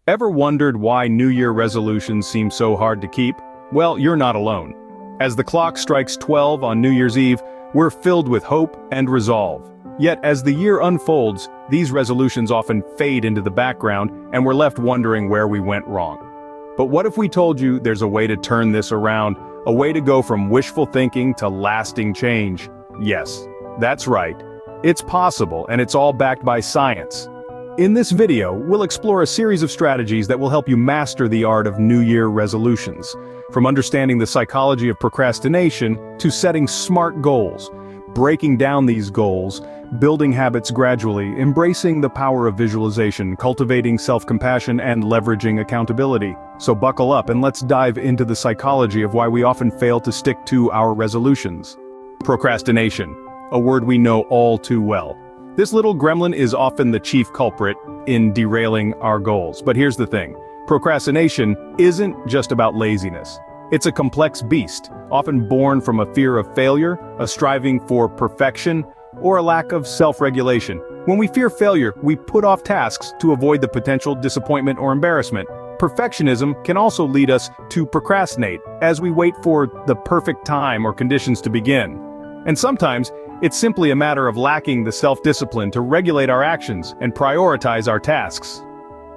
Ever wondered why New Year resolutions seem so hard to keep? Well, you're not alone. As the clock strikes 12 on New Year's Eve, we're filled with hope and resolve. Yet as the year unfolds, these resolutions often fade into the background and we're left wondering where we went wrong. But what if we told you there's a way to turn this around, a way to go from wishful thinking to lasting change? Yes, that's right. It's possible, and it's all backed by science. In this video, we'll explore a series of strategies that will help you master the art of New Year resolutions. From understanding the psychology of procrastination to setting smart goals, breaking down these goals, building habits gradually, embracing the power of visualization, cultivating self-compassion, and leveraging accountability. So buckle up and let's dive into the psychology of why we often fail to stick to our resolutions. Procrastination, a word we know all too well. This little gremlin is often the chief culprit in derailing our goals. But here's the thing, procrastination isn't just about laziness. It's a complex beast, often born from a fear of failure, a striving for perfection, or a lack of self-regulation. When we fear failure, we put off tasks to avoid the potential disappointment or embarrassment. Perfectionism can also lead us to procrastinate as we wait for the perfect time or conditions to begin. And sometimes, it's simply a matter of lacking the self-discipline to regulate our actions and prioritize our tasks.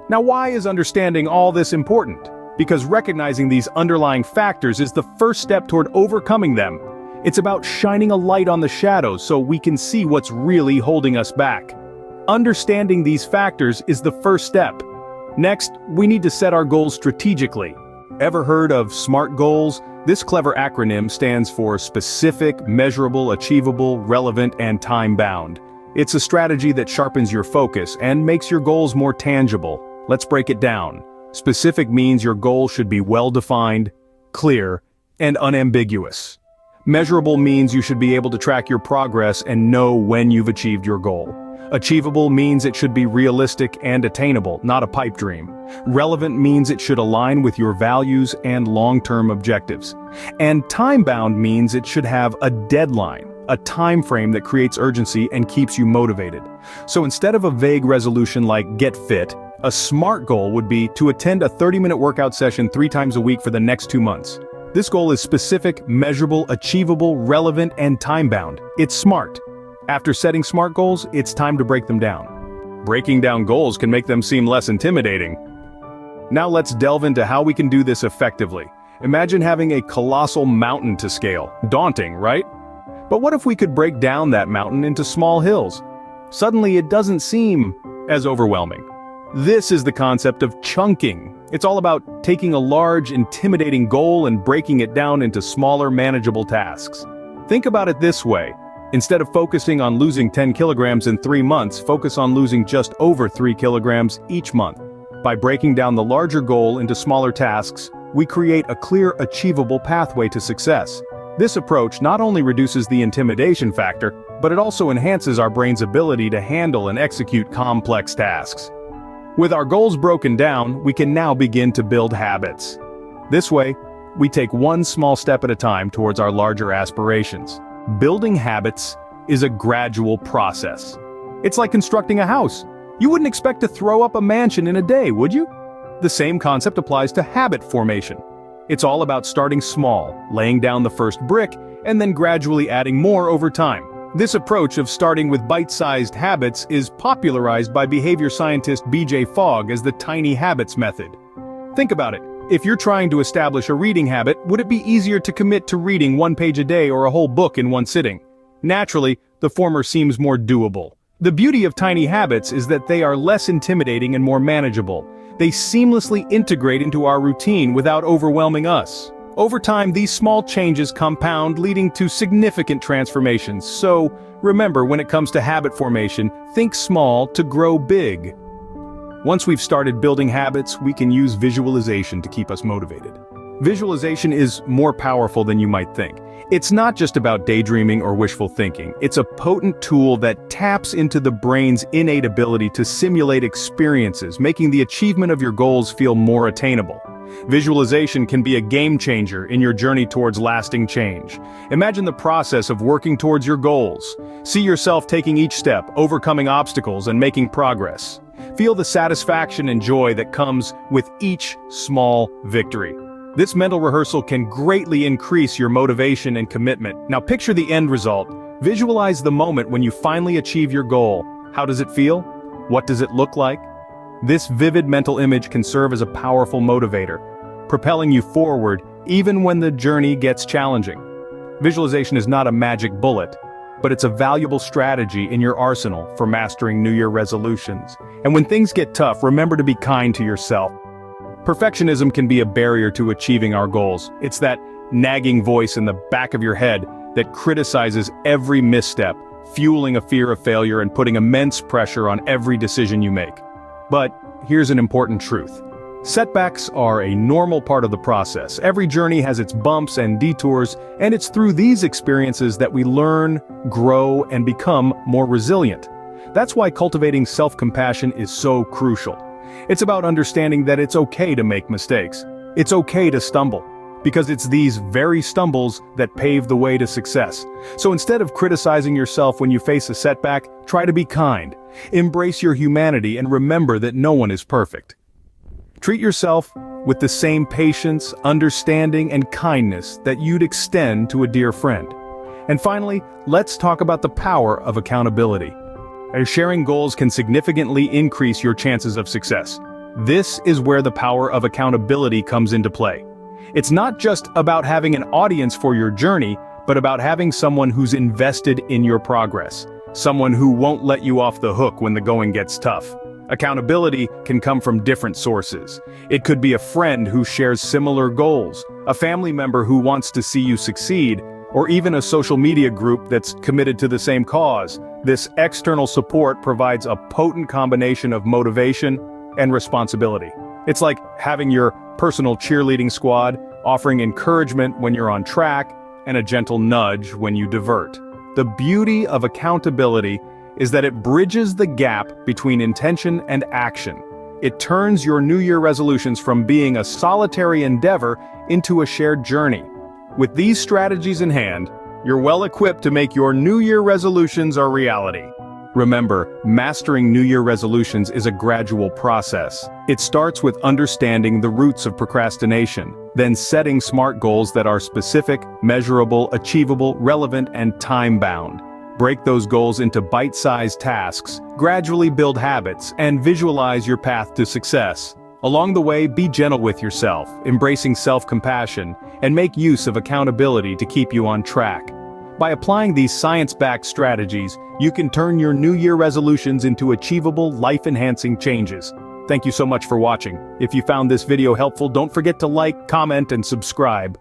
Now, why is understanding all this important? Because recognizing these underlying factors is the first step toward overcoming them. It's about shining a light on the shadows so we can see what's really holding us back. Understanding these factors is the first step. Next, we need to set our goals strategically. Ever heard of SMART goals? This clever acronym stands for specific, measurable, achievable, relevant, and time-bound. It's a strategy that sharpens your focus and makes your goals more tangible. Let's break it down. Specific means your goal should be well-defined, clear, and unambiguous. Measurable means you should be able to track your progress and know when you've achieved your goal. Achievable means it should be realistic and attainable, not a pipe dream. Relevant means it should align with your values and long-term objectives. And time-bound means it should have a deadline, a time frame that creates urgency and keeps you motivated. So instead of a vague resolution like get fit, a SMART goal would be to attend a 30-minute workout session 3 times a week for the next 2 months. This goal is specific, measurable, achievable, relevant, and time-bound. It's SMART. After setting SMART goals, it's time to break them down. Breaking down goals can make them seem less intimidating. Now let's delve into how we can do this effectively. Imagine having a colossal mountain to scale. Daunting, right? But what if we could break down that mountain into small hills? Suddenly it doesn't seem as overwhelming. This is the concept of chunking. It's all about taking a large, intimidating goal and breaking it down into smaller, manageable tasks. Think about it this way. Instead of focusing on losing 10 kilograms in 3 months, focus on losing just over 3 kilograms each month. By breaking down the larger goal into smaller tasks, we create a clear, achievable pathway to success. This approach not only reduces the intimidation factor, but it also enhances our brain's ability to handle and execute complex tasks. With our goals broken down, we can now begin to build habits. This way, we take one small step at a time towards our larger aspirations. Building habits is a gradual process. It's like constructing a house. You wouldn't expect to throw up a mansion in a day, would you? The same concept applies to habit formation. It's all about starting small, laying down the first brick, and then gradually adding more over time. This approach of starting with bite-sized habits is popularized by behavior scientist B.J. Fogg as the tiny habits method. Think about it. If you're trying to establish a reading habit, would it be easier to commit to reading 1 page a day or a whole book in one sitting? Naturally, the former seems more doable. The beauty of tiny habits is that they are less intimidating and more manageable. They seamlessly integrate into our routine without overwhelming us. Over time, these small changes compound, leading to significant transformations. So, remember, when it comes to habit formation, think small to grow big. Once we've started building habits, we can use visualization to keep us motivated. Visualization is more powerful than you might think. It's not just about daydreaming or wishful thinking. It's a potent tool that taps into the brain's innate ability to simulate experiences, making the achievement of your goals feel more attainable. Visualization can be a game changer in your journey towards lasting change. Imagine the process of working towards your goals. See yourself taking each step, overcoming obstacles, and making progress. Feel the satisfaction and joy that comes with each small victory. This mental rehearsal can greatly increase your motivation and commitment. Now picture the end result. Visualize the moment when you finally achieve your goal. How does it feel? What does it look like? This vivid mental image can serve as a powerful motivator, propelling you forward even when the journey gets challenging. Visualization is not a magic bullet, but it's a valuable strategy in your arsenal for mastering New Year resolutions. And when things get tough, remember to be kind to yourself. Perfectionism can be a barrier to achieving our goals. It's that nagging voice in the back of your head that criticizes every misstep, fueling a fear of failure and putting immense pressure on every decision you make. But here's an important truth. Setbacks are a normal part of the process. Every journey has its bumps and detours, and it's through these experiences that we learn, grow, and become more resilient. That's why cultivating self-compassion is so crucial. It's about understanding that it's okay to make mistakes. It's okay to stumble, because it's these very stumbles that pave the way to success. So instead of criticizing yourself when you face a setback, try to be kind. Embrace your humanity and remember that no one is perfect. Treat yourself with the same patience, understanding, and kindness that you'd extend to a dear friend. And finally, let's talk about the power of accountability. As sharing goals can significantly increase your chances of success. This is where the power of accountability comes into play. It's not just about having an audience for your journey, but about having someone who's invested in your progress. Someone who won't let you off the hook when the going gets tough. Accountability can come from different sources. It could be a friend who shares similar goals, a family member who wants to see you succeed, or even a social media group that's committed to the same cause. This external support provides a potent combination of motivation and responsibility. It's like having your personal cheerleading squad, offering encouragement when you're on track, and a gentle nudge when you divert. The beauty of accountability is that it bridges the gap between intention and action. It turns your New Year resolutions from being a solitary endeavor into a shared journey. With these strategies in hand, you're well equipped to make your New Year resolutions a reality. Remember, mastering New Year resolutions is a gradual process. It starts with understanding the roots of procrastination, then setting SMART goals that are specific, measurable, achievable, relevant, and time-bound. Break those goals into bite-sized tasks, gradually build habits, and visualize your path to success. Along the way, be gentle with yourself, embracing self-compassion, and make use of accountability to keep you on track. By applying these science-backed strategies, you can turn your New Year resolutions into achievable, life-enhancing changes. Thank you so much for watching. If you found this video helpful, don't forget to like, comment, and subscribe.